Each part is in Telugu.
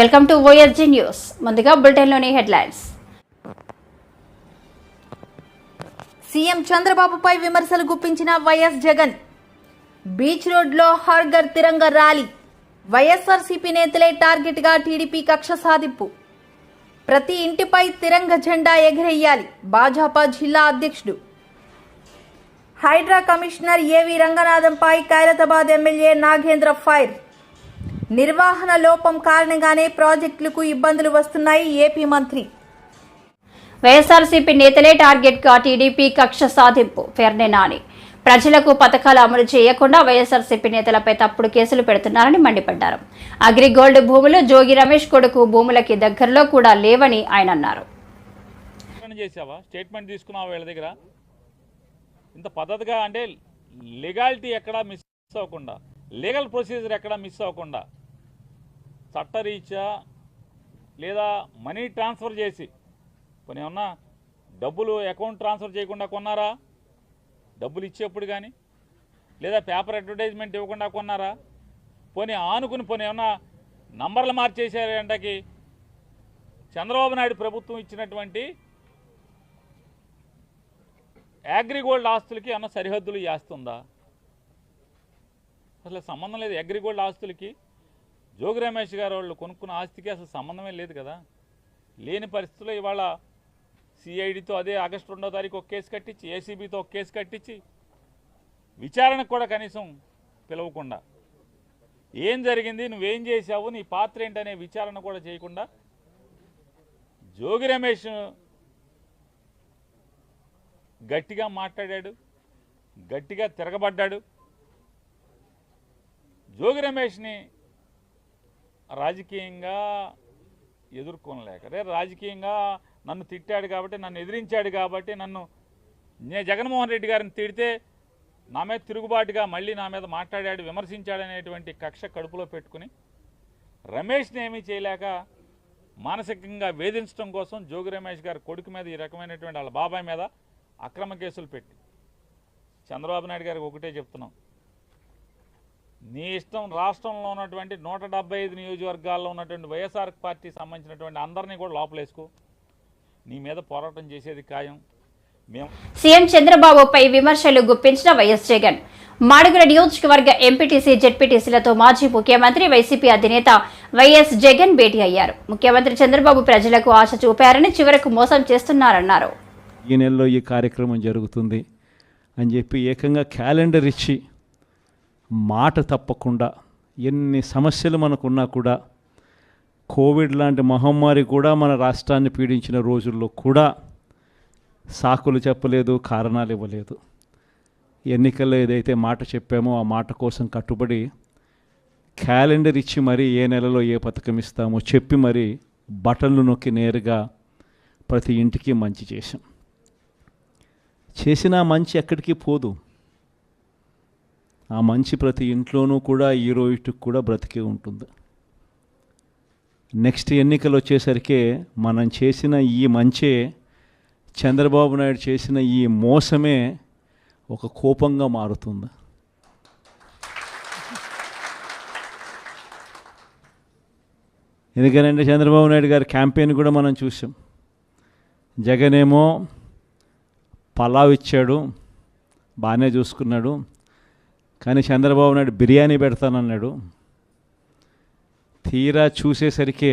Welcome to OSG news. ముందుగా బులెటిన్లోని హెడ్లైన్స్. సీఎం చంద్రబాబుపై విమర్శలు గుప్పించిన వైఎస్ జగన్. బీచ్ రోడ్లో హర్ ఘర్ తిరంగా ర్యాలీ. వైఎస్ఆర్సీపీ నేతలే టార్గెట్గా టీడీపీ కక్ష సాధింపు. ప్రతి ఇంటిపై తిరంగ జెండా ఎగిరెయ్యాలి భాజపా జిల్లా అధ్యక్షుడు. హైడ్రా కమిషనర్ ఏవి రంగనాథంపై ఖైరతాబాద్ ఎమ్మెల్యే నాగేంద్ర ఫైర్. నిర్వహణ లోపం కారణంగానే ప్రాజెక్టులకు ఇబ్బందులు వస్తున్నాయి ఏపీ మంత్రి. వైఎస్ఆర్సీపీ నేతలే టార్గెట్గా టీడీపీ కక్ష సాధింపు. ఫెర్నే నాని. ప్రజలకు పథకాలు అమలు చేయకుండా వైఎస్ఆర్సీపీ నేతలపై తప్పుడు కేసులు పెడుతున్నారని మండిపడ్డారు. అగ్రిగోల్డ్ భూములు జోగి రమేష్ కొడుకు భూములకి దగ్గరలో కూడా లేవని ఆయన అన్నారు. స్టేట్మెంట్ తీసుకున్నావు వీళ్ళ దగ్గర ఇంత పద్ధతిగా, అంటే లీగాలిటీ ఎక్కడా మిస్ అవ్వకుండా, లీగల్ ప్రొసీజర్ ఎక్కడా మిస్ అవ్వకుండా చట్టరీత్యా లేదా మనీ ట్రాన్స్ఫర్ చేసి కొన్ని ఏమన్నా డబ్బులు అకౌంట్ ట్రాన్స్ఫర్ చేయకుండా కొన్నారా? డబ్బులు ఇచ్చేప్పుడు కానీ లేదా పేపర్ అడ్వర్టైజ్మెంట్ ఇవ్వకుండా కొన్నారా? పోనీ ఆనుకుని పోనీ ఏమన్నా నంబర్లు మార్చేసారంటకి చంద్రబాబు నాయుడు ప్రభుత్వం ఇచ్చినటువంటి అగ్రిగోల్డ్ ఆస్తులకి ఏమన్నా సరిహద్దులు చేస్తుందా? అసలు సంబంధం లేదు. అగ్రిగోల్డ్ ఆస్తులకి జోగి రమేష్ గారు వాళ్ళు కొనుక్కున్న ఆస్తికి అసలు సంబంధమే లేదు కదా. లేని పరిస్థితుల్లో ఇవాళ సిఐడితో అదే ఆగస్టు 2వ తారీఖు ఒక కేసు కట్టించి, ఏసీబీతో ఒక కేసు కట్టించి విచారణకు కూడా కనీసం పిలవకుండా ఏం జరిగింది, నువ్వేం చేశావు, నీ పాత్ర ఏంటనే విచారణ కూడా చేయకుండా జోగి రమేష్ గట్టిగా మాట్లాడాడు, గట్టిగా తిరగబడ్డాడు. జోగి రమేష్ని రాజకీయంగా ఎదుర్కొనలేక, రాజకీయంగా నన్ను తిట్టాడు కాబట్టి, నన్ను ఎదిరించాడు కాబట్టి, నేను జగన్మోహన్ రెడ్డి గారిని తిడితే నా మీద తిరుగుబాటుగా మళ్ళీ నా మీద మాట్లాడాడు, విమర్శించాడనేటువంటి కక్ష కడుపులో పెట్టుకుని రమేష్ని ఏమీ చేయలేక మానసికంగా వేధించడం కోసం జోగి రమేష్ గారి కొడుకు మీద ఈ రకమైనటువంటి వాళ్ళ బాబాయ్ మీద అక్రమ కేసులు పెట్టి చంద్రబాబు నాయుడు గారికి ఒకటే చెప్తున్నాం, నీ ఇష్టం రాష్ట్రంలో ఉన్నటువంటి 175 నియోజకవర్గాల్లో ఉన్నటువంటి వైఎస్ఆర్ పార్టీ సంబంధించినటువంటి అందరినీ కూడా లోపలేసుకో, నీ మీద పోరాటం చేసేది ఖాయం. మేము సీఎం చంద్రబాబుపై విమర్శలు గుప్పించిన వైఎస్ జగన్. మాడుగుల నియోజకవర్గ ఎంపీటీసీ జెడ్పీటీసీలతో మాజీ ముఖ్యమంత్రి వైసీపీ అధినేత వైఎస్ జగన్ భేటీ అయ్యారు. ముఖ్యమంత్రి చంద్రబాబు ప్రజలకు ఆశ చూపారని, చివరకు మోసం చేస్తున్నారన్నారు. ఈ నెలలో ఈ కార్యక్రమం జరుగుతుంది అని చెప్పి ఏకంగా క్యాలెండర్ ఇచ్చి మాట తప్పకుండా, ఎన్ని సమస్యలు మనకున్నా కూడా, కోవిడ్ లాంటి మహమ్మారి కూడా మన రాష్ట్రాన్ని పీడించిన రోజుల్లో కూడా సాకులు చెప్పలేదు, కారణాలు ఇవ్వలేదు. ఎన్నికల్లో ఏదైతే మాట చెప్పామో ఆ మాట కోసం కట్టుబడి క్యాలెండర్ ఇచ్చి మరీ ఏ నెలలో ఏ పథకం ఇస్తామో చెప్పి మరీ బటన్లు నొక్కి నేరుగా ప్రతి ఇంటికి మంచి చేశాం. చేసిన మంచి ఎక్కడికి పోదు. ఆ మంచి ప్రతి ఇంట్లోనూ కూడా ఈ రోజుకి కూడా బ్రతికే ఉంటుంది. నెక్స్ట్ ఎన్నికలు వచ్చేసరికి మనం చేసిన ఈ మంచే, చంద్రబాబు నాయుడు చేసిన ఈ మోసమే ఒక కోపంగా మారుతుంది. ఎందుకనంటే చంద్రబాబు నాయుడు గారి క్యాంపెయిన్ కూడా మనం చూసాం. జగన్ ఏమో పలావ్ ఇచ్చాడు, బాగానే చూసుకున్నాడు, కానీ చంద్రబాబు నాయుడు బిర్యానీ పెడతానన్నాడు. తీరా చూసేసరికి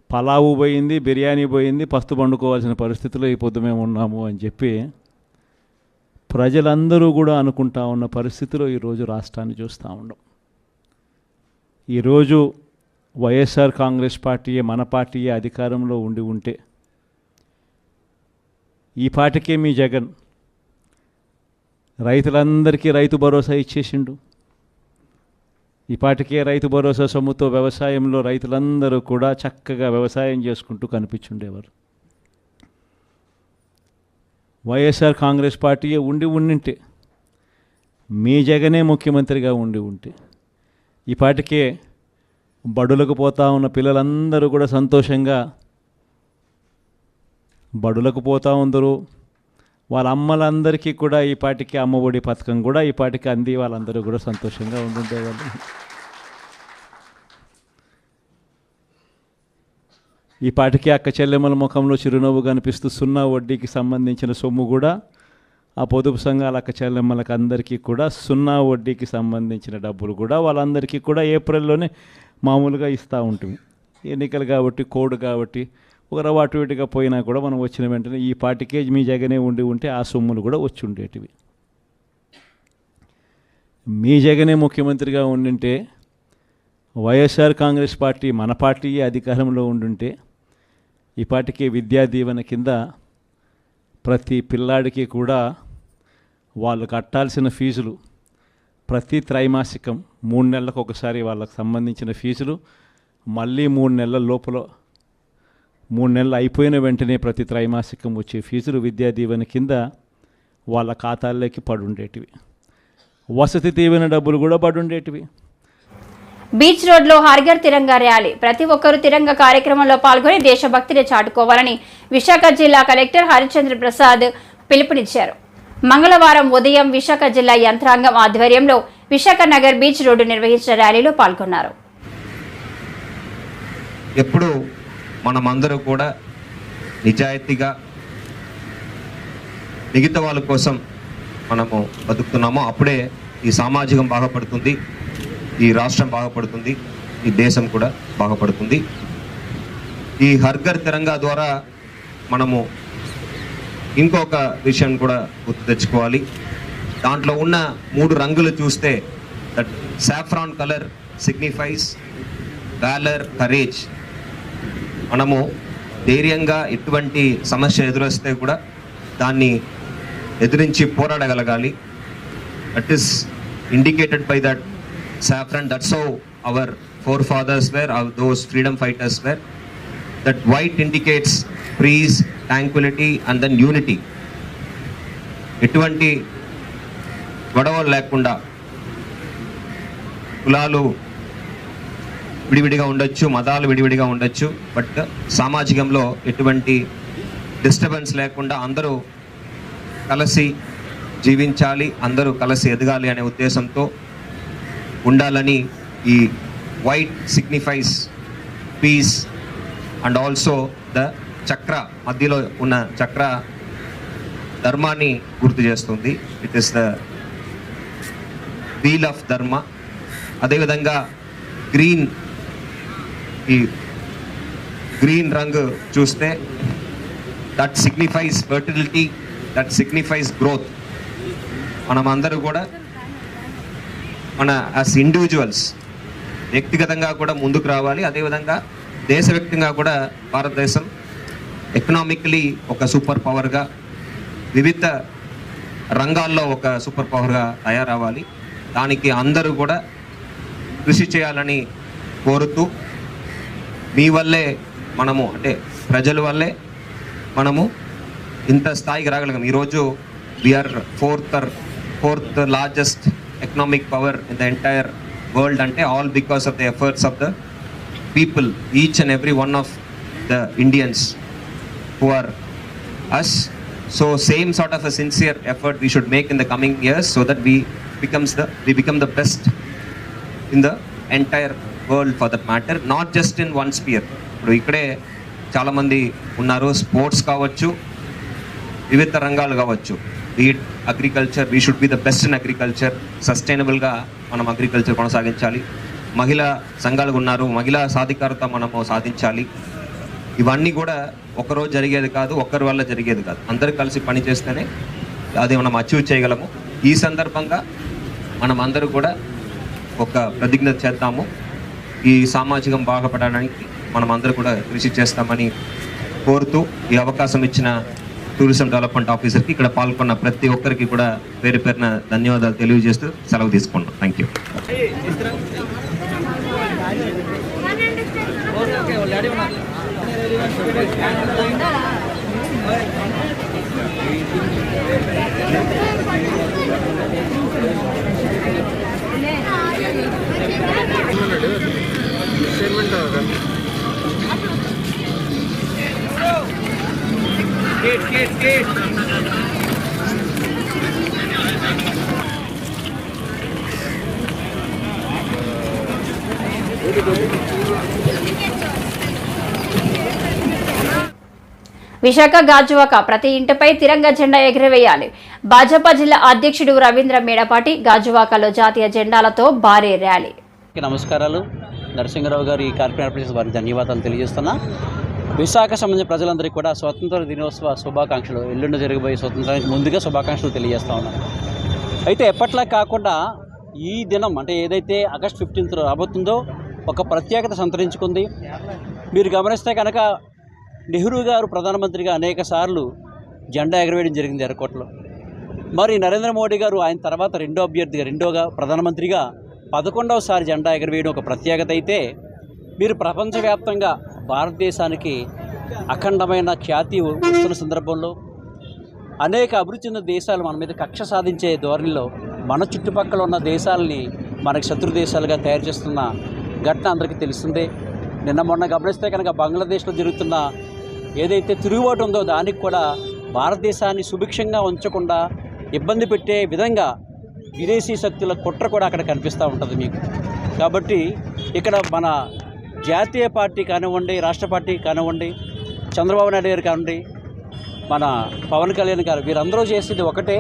పలావు పోయింది, బిర్యానీ పోయింది, పస్తు పండుకోవాల్సిన పరిస్థితిలో ఈ పొద్దు మేము ఉన్నాము అని చెప్పి ప్రజలందరూ కూడా అనుకుంటా ఉన్న పరిస్థితిలో ఈరోజు రాష్ట్రాన్ని చూస్తూ ఉన్నాం. ఈరోజు వైఎస్ఆర్ కాంగ్రెస్ పార్టీయే, మన పార్టీయే అధికారంలో ఉంటే ఈ పార్టీకే మీ జగన్ రైతులందరికీ రైతు భరోసా ఇచ్చేసిండు. ఈ పాటికే రైతు భరోసా సొమ్ముతో వ్యవసాయంలో రైతులందరూ కూడా చక్కగా వ్యవసాయం చేసుకుంటూ కనిపించుండేవారు. వైఎస్ఆర్ కాంగ్రెస్ పార్టీయే ఉండింటే, మీ జగనే ముఖ్యమంత్రిగా ఉంటే ఈ పాటికే బడులకు పోతా ఉన్న పిల్లలందరూ కూడా సంతోషంగా బడులకు పోతూ ఉందరు. వాళ్ళ అమ్మలందరికీ కూడా ఈ పాటికి అమ్మఒడి పథకం కూడా ఈ పాటికి అంది వాళ్ళందరూ కూడా సంతోషంగా ఉంటుండేవాళ్ళు. ఈ పాటికి అక్క చెల్లెమ్మల ముఖంలో చిరునవ్వు కనిపిస్తూ సున్నా వడ్డీకి సంబంధించిన సొమ్ము కూడా ఆ పొదుపు సంఘాల అక్క చెల్లెమ్మలకు అందరికీ కూడా సున్నా వడ్డీకి సంబంధించిన డబ్బులు కూడా వాళ్ళందరికీ కూడా ఏప్రిల్లోనే మామూలుగా ఇస్తూ ఉంటుంది. ఎన్నికలు కాబట్టి కోడ్ కాబట్టి ఒక రవ్వ అటు ఇటుగా పోయినా కూడా మనం వచ్చిన వెంటనే ఈ పాటికే మీ జగనే ఉంటే ఆ సొమ్ములు కూడా వచ్చి ఉండేటివి. మీ జగనే ముఖ్యమంత్రిగా ఉండింటే వైఎస్ఆర్ కాంగ్రెస్ పార్టీ మన పార్టీ అధికారంలో ఉండుంటే ఈ పాటికే విద్యా దీవెన కింద ప్రతి పిల్లాడికి కూడా వాళ్ళు కట్టాల్సిన ఫీజులు ప్రతి త్రైమాసికం 3 నెలలకు ఒకసారి వాళ్ళకు సంబంధించిన ఫీజులు మళ్ళీ 3 నెలల లోపల 3 నెలలు అయిపోయిన వెంటనే ప్రతి త్రైమాసికం వచ్చే ఫీజులు విద్యా దీవెన కింద వాళ్ళ ఖాతాల్లోకి పడుండేటివి. వసతి దీవెన డబ్బులు కూడా పడుండేటివి. బీచ్ రోడ్లో హర్ఘర్ తిరంగా ర్యాలీ. ప్రతి ఒక్కరూ తిరంగా కార్యక్రమంలో పాల్గొని దేశభక్తిని చాటుకోవాలని విశాఖ జిల్లా కలెక్టర్ హరిచంద్ర ప్రసాద్ పిలుపునిచ్చారు. మంగళవారం ఉదయం విశాఖ జిల్లా యంత్రాంగం ఆధ్వర్యంలో విశాఖ నగర్ బీచ్ రోడ్డు నిర్వహించిన ర్యాలీలో పాల్గొన్నారు. ఎప్పుడు మనమందరూ కూడా నిజాయితీగా మిగతా వాళ్ళ కోసం మనము బతుకుతున్నామో అప్పుడే ఈ సమాజం బాగుపడుతుంది, ఈ రాష్ట్రం బాగుపడుతుంది, ఈ దేశం కూడా బాగుపడుతుంది. ఈ హర్ఘర్ తిరంగా ద్వారా మనము ఇంకొక విషయం కూడా గుర్తు తెచ్చుకోవాలి. దాంట్లో ఉన్న 3 రంగులు చూస్తే that saffron colour signifies valour, courage. మనము ధైర్యంగా ఎటువంటి సమస్య ఎదురొస్తే కూడా దాన్ని ఎదిరించి పోరాడగలగాలి. That is indicated by that saffron. That's how our forefathers were, those freedom fighters were. That white indicates peace, tranquility and then unity. ఎటువంటి గొడవలు లేకుండా కులాలు విడివిడిగా ఉండొచ్చు, మతాలు విడివిడిగా ఉండొచ్చు, బట్ సామాజికంలో ఎటువంటి డిస్టర్బెన్స్ లేకుండా అందరూ కలిసి జీవించాలి, అందరూ కలిసి ఎదగాలి అనే ఉద్దేశంతో ఉండాలని ఈ white signifies peace and also the chakra, మధ్యలో ఉన్న చక్ర ధర్మాన్ని గుర్తు చేస్తుంది. It is the wheel of dharma. అదేవిధంగా ఈ గ్రీన్ రంగు చూస్తే that signifies fertility, that signifies growth. మనమందరూ కూడా మన యాజ్ ఇండివిజువల్స్ వ్యక్తిగతంగా కూడా ముందుకు రావాలి. అదేవిధంగా దేశవ్యాప్తంగా కూడా భారతదేశం ఎకనామికలీ ఒక సూపర్ పవర్గా, వివిధ రంగాల్లో ఒక సూపర్ పవర్గా తయారవ్వాలి. దానికి అందరూ కూడా కృషి చేయాలని కోరుతూ, మీ వల్లే మనము, అంటే ప్రజల వల్లే మనము ఇంత స్థాయికి రాగలిగాం. ఈరోజు we're fourth largest economic power in the entire world, ante all because of the efforts of the people, each and every one of the Indians who are us. So same sort of a sincere effort we should make in the coming years so that we become the best in the entire world for that matter, not just in one sphere. ఇప్పుడు ఇక్కడే చాలా మంది ఉన్నారు, స్పోర్ట్స్ కావచ్చు, వివిధ రంగాలు కావచ్చు. Be it agriculture, we should be the best in agriculture. సస్టైనబుల్గా మనం అగ్రికల్చర్ కొనసాగించాలి. మహిళా సంఘాలు ఉన్నారు, మహిళా సాధికారత మనము సాధించాలి. ఇవన్నీ కూడా ఒకరోజు జరిగేది కాదు, ఒక్కరి వల్ల జరిగేది కాదు. అందరూ కలిసి పని చేస్తేనే అది మనం అచీవ్ చేయగలము. ఈ సందర్భంగా మనం అందరూ కూడా ఒక ప్రతిజ్ఞ చేద్దాము. ఈ సామాజికం బాగుపడడానికి మనం అందరూ కూడా కృషి చేస్తామని కోరుతూ, ఈ అవకాశం ఇచ్చిన టూరిజం డెవలప్మెంట్ ఆఫీసర్కి, ఇక్కడ పాల్గొన్న ప్రతి ఒక్కరికి కూడా పేరు పేరున ధన్యవాదాలు తెలియజేస్తూ సెలవు తీసుకుంటాం. Thank you. విశాఖ గాజువాక ప్రతి ఇంటిపై తిరంగా జెండా ఎగురవేయాలి. భాజపా జిల్లా అధ్యక్షుడు రవీంద్ర మేడపాటి గాజువాకలో జాతీయ జెండాలతో భారీ ర్యాలీ. నమస్కారాలు. నరసింహరావు గారు ఈ కార్యక్రమం ఏర్పాటు చేసిన వారికి ధన్యవాదాలు తెలియజేస్తున్నా. విశాఖ సంబంధించిన ప్రజలందరికీ కూడా స్వతంత్ర దినోత్సవ శుభాకాంక్షలు, ఎల్లుండి జరగబోయే స్వతంత్రానికి ముందుగా శుభాకాంక్షలు తెలియజేస్తా ఉన్నాను. అయితే ఎప్పట్లా కాకుండా ఈ దినం అంటే ఏదైతే ఆగస్ట్ 15 రాబోతుందో ఒక ప్రత్యేకత సంతరించుకుంది. మీరు గమనిస్తే కనుక నెహ్రూ గారు ప్రధానమంత్రిగా అనేక సార్లు జెండా ఎగరవేయడం జరిగింది ఎర్రకోటలో. మరి నరేంద్ర మోడీ గారు ఆయన తర్వాత రెండోగా ప్రధానమంత్రిగా 11వసారి జెండా ఎగరవేయడం ఒక ప్రత్యేకత అయితే, మీరు ప్రపంచవ్యాప్తంగా భారతదేశానికి అఖండమైన ఖ్యాతి వస్తున్న సందర్భంలో అనేక అభివృద్ధి చెందిన దేశాలు మన మీద కక్ష సాధించే ధోరణిలో మన చుట్టుపక్కల ఉన్న దేశాలని మనకి శత్రు దేశాలుగా తయారు చేస్తున్న ఘటన అందరికీ తెలిసిందే. నిన్న మొన్న గమనిస్తే కనుక బంగ్లాదేశ్లో జరుగుతున్న ఏదైతే తిరుగుబాటు ఉందో దానికి కూడా భారతదేశాన్ని సుభిక్షంగా ఉంచకుండా ఇబ్బంది పెట్టే విధంగా విదేశీ శక్తుల కుట్ర కూడా అక్కడ కనిపిస్తూ ఉంటుంది మీకు. కాబట్టి ఇక్కడ మన జాతీయ పార్టీ కానివ్వండి, రాష్ట్ర పార్టీ కానివ్వండి, చంద్రబాబు నాయుడు గారు కానివ్వండి, మన పవన్ కళ్యాణ్ గారు, వీరందరూ చేసేది ఒకటే,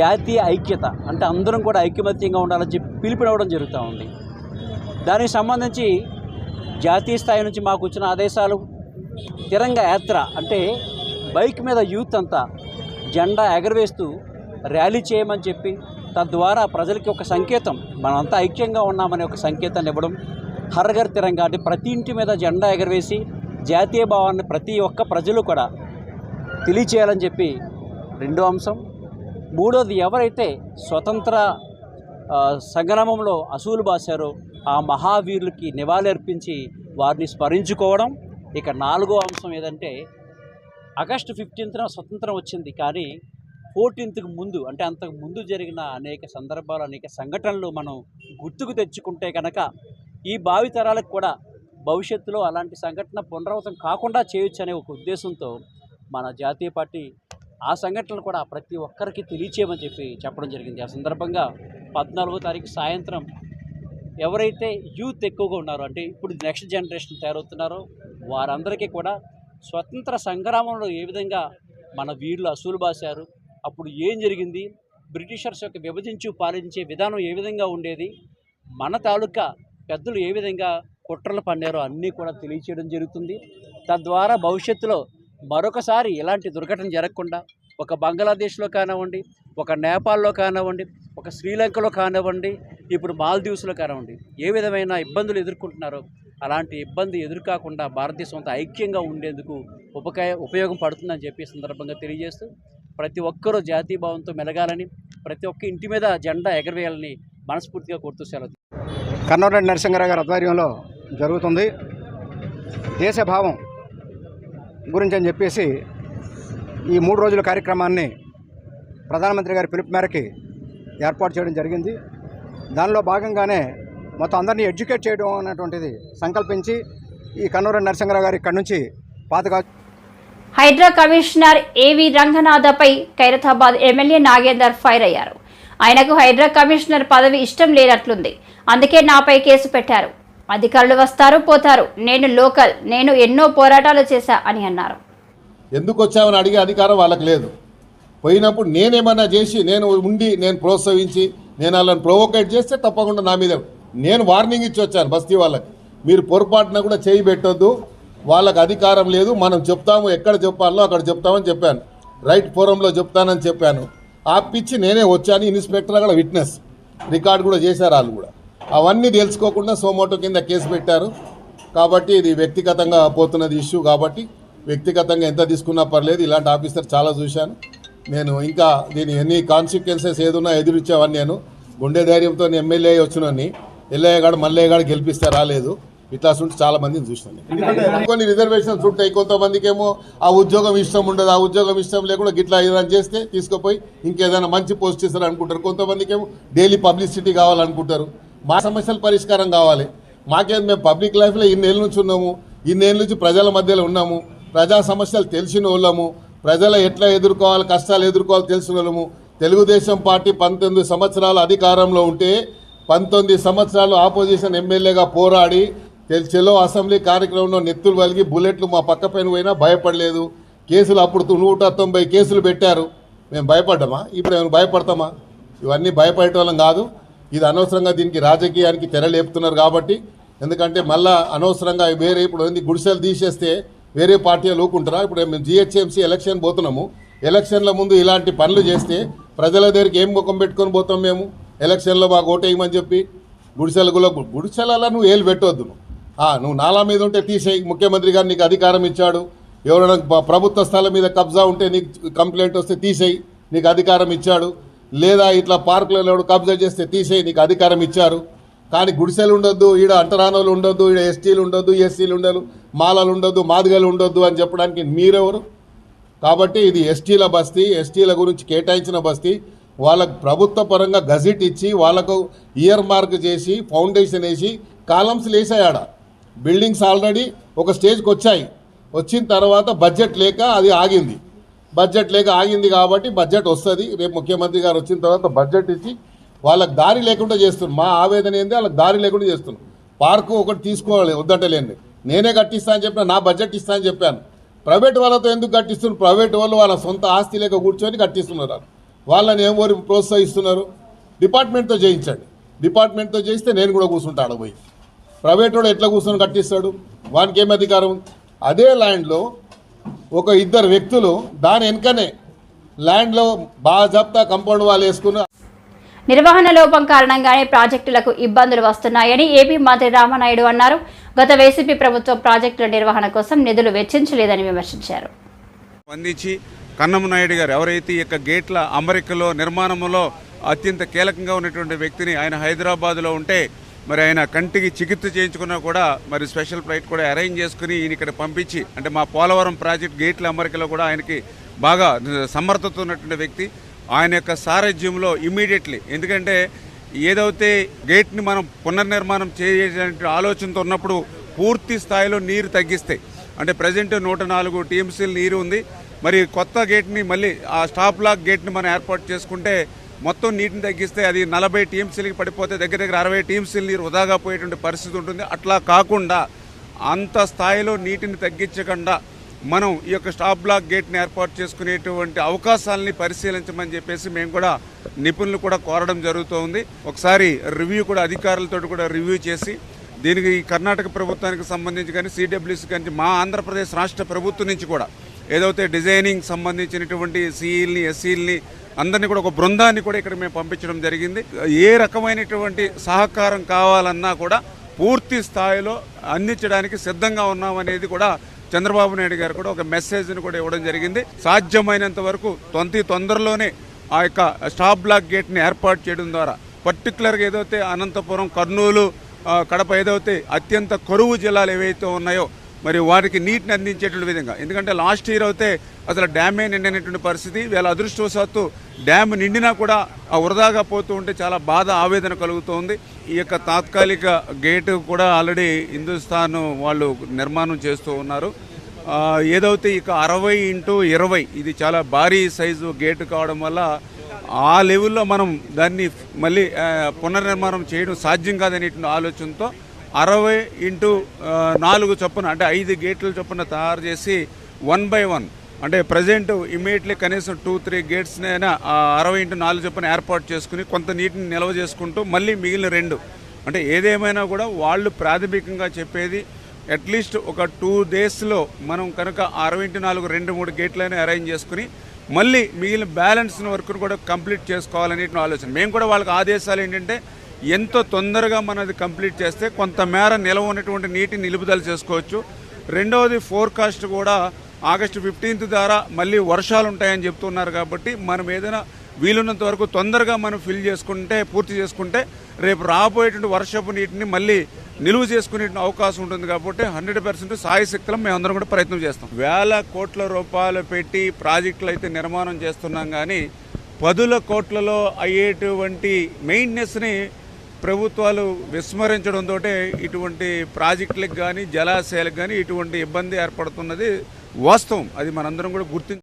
జాతీయ ఐక్యత. అంటే అందరం కూడా ఐక్యమత్యంగా ఉండాలని చెప్పి పిలుపునివ్వడం జరుగుతూ ఉంది. దానికి సంబంధించి జాతీయ స్థాయి నుంచి మాకు వచ్చిన ఆదేశాలు తిరంగ యాత్ర అంటే బైక్ మీద యూత్ అంతా జెండా ఎగరవేస్తూ ర్యాలీ చేయమని చెప్పి తద్వారా ప్రజలకి ఒక సంకేతం, మనమంతా ఐక్యంగా ఉన్నామనే ఒక సంకేతాన్ని ఇవ్వడం. హర్ ఘర్ తిరంగా అంటే ప్రతి ఇంటి మీద జెండా ఎగరవేసి జాతీయ భావాన్ని ప్రతి ఒక్క ప్రజలు కూడా తెలియచేయాలని చెప్పి రెండో అంశం. మూడోది, ఎవరైతే స్వతంత్ర సంగ్రామంలో అసూలు బాసారో ఆ మహావీరులకి నివాళి అర్పించి వారిని స్మరించుకోవడం. ఇక నాలుగో అంశం ఏదంటే, ఆగస్టు 15న స్వతంత్రం వచ్చింది, కానీ 14th ముందు అంటే అంతకు ముందు జరిగిన అనేక సందర్భాలు, అనేక సంఘటనలు మనం గుర్తుకు తెచ్చుకుంటే కనుక ఈ భావితరాలకు కూడా భవిష్యత్తులో అలాంటి సంఘటన పునరావృతం కాకుండా చేయొచ్చు అనే ఒక ఉద్దేశంతో మన జాతీయ పార్టీ ఆ సంఘటనలు కూడా ప్రతి ఒక్కరికి తెలియచేయమని చెప్పి చెప్పడం జరిగింది. ఆ సందర్భంగా 14వ తారీఖు సాయంత్రం ఎవరైతే యూత్ ఎక్కువగా ఉన్నారో, అంటే ఇప్పుడు నెక్స్ట్ జనరేషన్ తయారవుతున్నారో వారందరికీ కూడా స్వతంత్ర సంగ్రామంలో ఏ విధంగా మన వీరులు అసూలు బాసారు, అప్పుడు ఏం జరిగింది, బ్రిటిషర్స్ యొక్క విభజించి పాలించే విధానం ఏ విధంగా ఉండేది, మన తాలూకా పెద్దలు ఏ విధంగా కుట్రలు పన్నారో అన్నీ కూడా తెలియచేయడం జరుగుతుంది. తద్వారా భవిష్యత్తులో మరొకసారి ఇలాంటి దుర్ఘటన జరగకుండా ఒక బంగ్లాదేశ్లో కానివ్వండి, ఒక నేపాల్లో కానివ్వండి, ఒక శ్రీలంకలో కానివ్వండి, ఇప్పుడు మాల్దీవ్స్లో కానివ్వండి, ఏ విధమైన ఇబ్బందులు ఎదుర్కొంటున్నారో అలాంటి ఇబ్బంది ఎదుర్కాకుండా భారతదేశం అంతా ఐక్యంగా ఉండేందుకు ఉపయోగం పడుతుందని చెప్పి సందర్భంగా తెలియజేస్తూ, ప్రతి ఒక్కరూ జాతీయ భావంతో మెలగాలని, ప్రతి ఒక్క ఇంటి మీద జెండా ఎగరవేయాలని మనస్ఫూర్తిగా కోరుతూ సెలవు. కన్నోరెడ్డి నరసింహరావు గారి ఆధ్వర్యంలో జరుగుతుంది. దేశభావం గురించి అని చెప్పేసి ఈ 3 రోజుల కార్యక్రమాన్ని ప్రధానమంత్రి గారి పిలుపు మేరకి ఏర్పాటు చేయడం జరిగింది. దానిలో భాగంగానే మొత్తం అందరినీ ఎడ్యుకేట్ చేయడం అనేటువంటిది సంకల్పించి ఈ కన్నోరెడ్డి నరసింహరావు గారు ఇక్కడి నుంచి పాతగా హైడ్రా కమిషనర్ ఏవి రంగనాథపై ఖైరతాబాద్ ఎమ్మెల్యే నాగేందర్ ఫైర్ అయ్యారు. ఆయనకు హైడ్రా కమిషనర్ పదవి ఇష్టం లేనట్లుంది, అందుకే నాపై కేసు పెట్టారు. అధికారులు వస్తారు పోతారు, నేను లోకల్, నేను ఎన్నో పోరాటాలు చేశా అని అన్నారు. ఎందుకు వచ్చామని అడిగే అధికారం వాళ్ళకి లేదు. పోయినప్పుడు నేనేమన్నా చేసి నేను ప్రోత్సహించి నేను వాళ్ళని ప్రొవోకేట్ చేస్తే తప్పకుండా నా మీద నేను వార్నింగ్ ఇచ్చి వచ్చాను. బస్తీ వాళ్ళకి మీరు పొరపాటున కూడా చేయి పెట్టొద్దు, వాళ్ళకి అధికారం లేదు, మనం చెప్తాము, ఎక్కడ చెప్పాలో అక్కడ చెప్తామని చెప్పాను, రైట్ ఫోరంలో చెప్తానని చెప్పాను. ఆ పిచ్చి నేనే వచ్చాను. ఇన్స్పెక్టర్ కూడా విట్నెస్ రికార్డు కూడా చేశారు వాళ్ళు కూడా. అవన్నీ తెలుసుకోకుండా సోమోటో కింద కేసు పెట్టారు. కాబట్టి ఇది వ్యక్తిగతంగా పోతున్నది ఇష్యూ. కాబట్టి వ్యక్తిగతంగా ఎంత తీసుకున్నా పర్లేదు. ఇలాంటి ఆఫీసర్ చాలా చూశాను నేను. ఇంకా దీని ఎన్ని కాన్సిక్వెన్సెస్ ఏదున్నా ఎదురిచ్చేవాడిని నేను. గుండె ధైర్యంతో ఎమ్మెల్యే వచ్చినని ఎల్లయ్యగాడు మల్లయ్యగాడు గెలిపిస్తే రాలేదు. ఇట్లా ఉంటే చాలా మందిని చూసినాను. కొన్ని రిజర్వేషన్స్ ఉంటాయి, కొంతమందికి ఏమో ఆ ఉద్యోగం ఇష్టం ఉండదు, ఆ ఉద్యోగం ఇష్టం లేకుండా గిట్లా ఏదైనా చేస్తే తీసుకుపోయి ఇంకేదైనా మంచి పోస్ట్ ఇస్తారు అనుకుంటారు. కొంతమందికి ఏమో డైలీ పబ్లిసిటీ కావాలనుకుంటారు. మా సమస్యల పరిష్కారం కావాలి. మాకేం, మేము పబ్లిక్ లైఫ్లో ఇన్నేళ్ళ నుంచి ఉన్నాము, ఇన్నేళ్ళ నుంచి ప్రజల మధ్యలో ఉన్నాము, ప్రజా సమస్యలు తెలిసిన వాళ్ళము, ప్రజలు ఎట్లా ఎదుర్కోవాలి, కష్టాలు ఎదుర్కోవాలి తెలిసిన వాళ్ళము. తెలుగుదేశం పార్టీ 19 సంవత్సరాలు అధికారంలో ఉంటే 19 సంవత్సరాలు ఆపోజిషన్ ఎమ్మెల్యేగా పోరాడి చెలో అసెంబ్లీ కార్యక్రమంలో నెత్తులు వలిగి బుల్లెట్లు మా పక్క పైన పోయినా భయపడలేదు. కేసులు అప్పుడు 190 కేసులు పెట్టారు. మేము భయపడ్డామా? ఇప్పుడు మేము భయపడతామా? ఇవన్నీ భయపడేటోళ్ళం కాదు. ఇది అనవసరంగా దీనికి రాజకీయానికి తెరలేపుతున్నారు కాబట్టి. ఎందుకంటే మళ్ళా అనవసరంగా వేరే ఇప్పుడు గుడిసెలు తీసేస్తే వేరే పార్టీలు ఊకుంటారా? ఇప్పుడు మేము జిహెచ్ఎంసీ ఎలక్షన్ పోతున్నాము. ఎలక్షన్ల ముందు ఇలాంటి పనులు చేస్తే ప్రజల దగ్గరికి ఏం ముఖం పెట్టుకొని పోతాం మేము? ఎలక్షన్లో మాకు ఓటేయమని చెప్పి గుడిసెలలో నువ్వు ఏలు పెట్టవద్దు. నువ్వు నాలా మీద ఉంటే తీసేయి. ముఖ్యమంత్రి గారు నీకు అధికారం ఇచ్చాడు. ఎవరైనా ప్రభుత్వ స్థలం మీద కబ్జా ఉంటే నీకు కంప్లైంట్ వస్తే తీసేయి, నీకు అధికారం ఇచ్చాడు. లేదా ఇట్లా పార్కులలో కబ్జా చేస్తే తీసేయి, నీకు అధికారం ఇచ్చారు. కానీ గుడిసెలు ఉండొద్దు, ఈడ అంటరానోళ్ళు ఉండొద్దు, ఈడ ఎస్టీలు ఉండొద్దు, ఎస్సీలు ఉండదు, మాలలు ఉండొద్దు, మాదిగలు ఉండొద్దు అని చెప్పడానికి మీరెవరు? కాబట్టి ఇది ఎస్టీల బస్తీ, ఎస్టీల గురించి కేటాయించిన బస్తీ. వాళ్ళకు ప్రభుత్వ పరంగా గజెట్ ఇచ్చి వాళ్ళకు ఇయర్ మార్క్ చేసి ఫౌండేషన్ వేసి కాలమ్స్లు వేసాయాడ. బిల్డింగ్స్ ఆల్రెడీ ఒక స్టేజ్కి వచ్చాయి. వచ్చిన తర్వాత బడ్జెట్ లేక అది ఆగింది. బడ్జెట్ లేక ఆగింది కాబట్టి బడ్జెట్ వస్తుంది. రేపు ముఖ్యమంత్రి గారు వచ్చిన తర్వాత బడ్జెట్ ఇచ్చి వాళ్ళకి దారి లేకుండా చేస్తున్నాం. మా ఆవేదన ఏంది, వాళ్ళకి దారి లేకుండా చేస్తున్నాం. పార్కు ఒకటి తీసుకోవాలి, వద్దంటలేండి. నేనే కట్టిస్తా అని చెప్పిన, నా బడ్జెట్ ఇస్తా అని చెప్పాను. ప్రైవేట్ వాళ్ళతో ఎందుకు కట్టిస్తున్నారు? ప్రైవేట్ వాళ్ళు వాళ్ళ సొంత ఆస్తి లేక కూర్చొని కట్టిస్తున్నారు. వాళ్ళని ఎవరు ప్రోత్సహిస్తున్నారు? డిపార్ట్మెంట్తో చేయించండి. డిపార్ట్మెంట్తో చేయిస్తే నేను కూడా కూర్చుంటాడు పోయి. ప్రైవేట్ వాడు ఎట్లా కూర్చొని కట్టిస్తాడు? వానికి ఏం అధికారం? అదే ల్యాండ్లో ఒక ఇద్దరు వ్యక్తులు దాని వెనుకనే ల్యాండ్లో బాజాప్తా కంపౌండ్ వాళ్ళు వేసుకుని నిర్వహణ లోపం కారణంగానే ప్రాజెక్టులకు ఇబ్బందులు వస్తున్నాయని ఏపీ మంత్రి రామానాయుడు అన్నారు. గత వైసీపీ ప్రభుత్వం ప్రాజెక్టుల నిర్వహణ కోసం నిధులు వెచ్చించలేదని విమర్శించారు. స్పందించి కన్నమనాయుడు గారు ఎవరైతే ఈ యొక్క గేట్ల అమరికలో నిర్మాణంలో అత్యంత కీలకంగా ఉన్నటువంటి వ్యక్తిని, ఆయన హైదరాబాద్లో ఉంటే మరి ఆయన కంటికి చికిత్స చేయించుకున్నా కూడా మరి స్పెషల్ ఫ్లైట్ కూడా అరేంజ్ చేసుకుని ఈయన ఇక్కడ పంపించి, అంటే మా పోలవరం ప్రాజెక్ట్ గేట్ల అమరికలో కూడా ఆయనకి బాగా సమర్థత ఉన్నటువంటి వ్యక్తి. ఆయన యొక్క సారథ్యంలో ఇమ్మీడియట్లీ, ఎందుకంటే ఏదైతే గేట్ని మనం పునర్నిర్మాణం చేయాలనే ఆలోచనతో ఉన్నప్పుడు పూర్తి స్థాయిలో నీరు తగ్గిస్తే, అంటే ప్రజెంట్ 104 టీఎంసీల నీరు ఉంది. మరి కొత్త గేట్ని మళ్ళీ ఆ స్టాప్ లాక్ గేట్ని మనం ఏర్పాటు చేసుకుంటే మొత్తం నీటిని తగ్గిస్తే అది 40 టీఎంసీలకి పడిపోతే దగ్గర 60 టీఎంసీల నీరు వృధాగా పోయేటువంటి పరిస్థితి ఉంటుంది. అట్లా కాకుండా అంత స్థాయిలో నీటిని తగ్గించకుండా మనం ఈ యొక్క స్టాప్ బ్లాక్ గేట్ని ఏర్పాటు చేసుకునేటువంటి అవకాశాలని పరిశీలించమని చెప్పేసి మేము కూడా నిపుణులు కూడా కోరడం జరుగుతోంది. ఒకసారి రివ్యూ కూడా అధికారులతో కూడా రివ్యూ చేసి దీనికి కర్ణాటక ప్రభుత్వానికి సంబంధించి కానీ సిడబ్ల్యూసీ కానీ మా ఆంధ్రప్రదేశ్ రాష్ట్ర ప్రభుత్వం నుంచి కూడా ఏదైతే డిజైనింగ్ సంబంధించినటువంటి సిఈల్ని ఎస్సీల్ని అందరినీ కూడా ఒక బృందాన్ని కూడా ఇక్కడ మేము పంపించడం జరిగింది. ఏ రకమైనటువంటి సహకారం కావాలన్నా కూడా పూర్తి స్థాయిలో అందించడానికి సిద్ధంగా ఉన్నామనేది కూడా చంద్రబాబు నాయుడు గారు కూడా ఒక మెసేజ్ని కూడా ఇవ్వడం జరిగింది. సాధ్యమైనంత వరకు తొందరలోనే ఆ యొక్క స్టాప్ బ్లాక్ గేట్ని ఏర్పాటు చేయడం ద్వారా పర్టికులర్గా ఏదైతే అనంతపురం, కర్నూలు, కడప ఏదైతే అత్యంత కరువు జిల్లాలు ఏవైతే ఉన్నాయో మరి వారికి నీటిని అందించేటువంటి విధంగా, ఎందుకంటే లాస్ట్ ఇయర్ అయితే అసలు డ్యామే నిండినటువంటి పరిస్థితి. వీళ్ళ అదృష్టవశాత్తు డ్యామ్ నిండినా కూడా ఆ వృధాగా పోతూ ఉంటే చాలా బాధ, ఆవేదన కలుగుతోంది. ఈ యొక్క తాత్కాలిక గేటు కూడా ఆల్రెడీ హిందుస్థాన్ వాళ్ళు నిర్మాణం చేస్తూ ఉన్నారు. ఏదైతే ఇక 60x20 ఇది చాలా భారీ సైజు గేటు కావడం వల్ల ఆ లెవెల్లో మనం దాన్ని మళ్ళీ పునర్నిర్మాణం చేయడం సాధ్యం కాదనేటువంటి ఆలోచనతో 60x4 చొప్పున, అంటే 5 గేట్ల చొప్పున తయారు చేసి 1 by 1, అంటే ప్రజెంట్ ఇమీడియట్లీ కనీసం 2-3 గేట్స్ని అయినా 60x4 చొప్పున ఏర్పాటు చేసుకుని కొంత నీటిని నిల్వ చేసుకుంటూ మళ్ళీ మిగిలిన 2, అంటే ఏదేమైనా కూడా వాళ్ళు ప్రాథమికంగా చెప్పేది అట్లీస్ట్ ఒక 2 daysలో మనం కనుక 60x4 2-3 గేట్లైనా అరేంజ్ చేసుకుని మళ్ళీ మిగిలిన బ్యాలెన్స్ వర్క్ను కూడా కంప్లీట్ చేసుకోవాలనే ఆలోచన. మేము కూడా వాళ్ళకి ఆదేశాలు ఏంటంటే ఎంతో తొందరగా మనది కంప్లీట్ చేస్తే కొంతమేర నిలవ ఉన్నటువంటి నీటిని నిలుపుదల చేసుకోవచ్చు. రెండవది ఫోర్కాస్ట్ కూడా ఆగస్టు 15th ద్వారా మళ్ళీ వర్షాలు ఉంటాయని చెప్తున్నారు. కాబట్టి మనం ఏదైనా వీలున్నంత వరకు తొందరగా మనం పూర్తి చేసుకుంటే రేపు రాబోయేటువంటి వర్షపు నీటిని మళ్ళీ నిలువ చేసుకునే అవకాశం ఉంటుంది. కాబట్టి 100% సాయశక్తులం మేమందరం కూడా ప్రయత్నం చేస్తాం. వేల కోట్ల రూపాయలు పెట్టి ప్రాజెక్టులు అయితే నిర్మాణం చేస్తున్నాం, కానీ 10 కోట్లలో అయ్యేటువంటి మెయింటెనెన్స్ని ప్రభుత్వాలు విస్మరించడంతో ఇటువంటి ప్రాజెక్టులకు కానీ జలాశయాలకు కానీ ఇటువంటి ఇబ్బంది ఏర్పడుతున్నది వాస్తవం. అది మనందరం కూడా గుర్తించాలి.